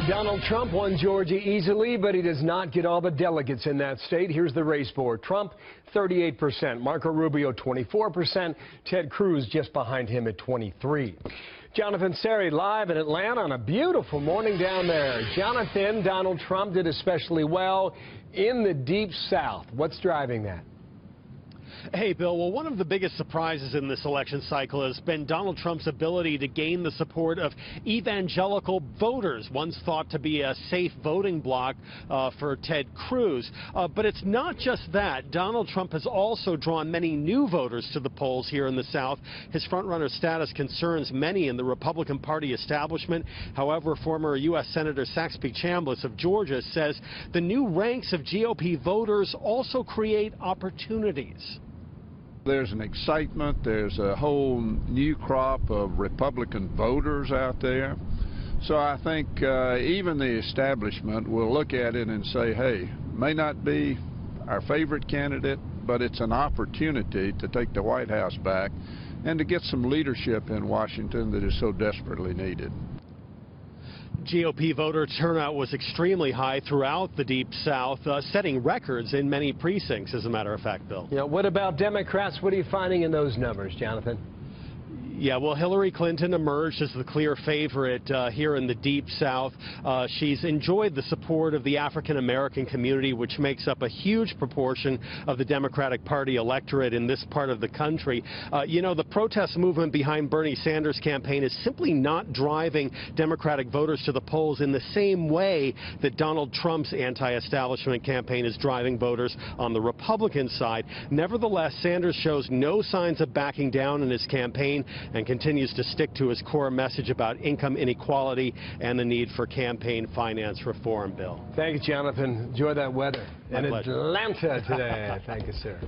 Donald Trump won Georgia easily, but he does not get all the delegates in that state. Here's the race board. Trump, 38%. Marco Rubio, 24%. Ted Cruz just behind him at 23%. Jonathan Serrie live in Atlanta on a beautiful morning down there. Jonathan, Donald Trump did especially well in the Deep South. What's driving that? Hey, Bill, well, one of the biggest surprises in this election cycle has been Donald Trump's ability to gain the support of evangelical voters, once thought to be a safe voting bloc for Ted Cruz. But it's not just that. Donald Trump has also drawn many new voters to the polls here in the South. His front-runner status concerns many in the Republican Party establishment. However, former U.S. Senator Saxby Chambliss of Georgia says the new ranks of GOP voters also create opportunities. There's an excitement. There's a whole new crop of Republican voters out there. So I think even the establishment will look at it and say, hey, may not be our favorite candidate, but it's an opportunity to take the White House back and to get some leadership in Washington that is so desperately needed. GOP voter turnout was extremely high throughout the Deep South, setting records in many precincts, as a matter of fact, Bill. Yeah, what about Democrats? What are you finding in those numbers, Jonathan? Yeah, well, Hillary Clinton emerged as the clear favorite here in the Deep South. She's enjoyed the support of the African-American community, which makes up a huge proportion of the Democratic Party electorate in this part of the country. You know, the protest movement behind Bernie Sanders' campaign is simply not driving Democratic voters to the polls in the same way that Donald Trump's anti-establishment campaign is driving voters on the Republican side. Nevertheless, Sanders shows no signs of backing down in his campaign and continues to stick to his core message about income inequality and the need for campaign finance reform, Bill. Thank you, Jonathan. Enjoy that weather in My pleasure. Atlanta today. Thank you, sir.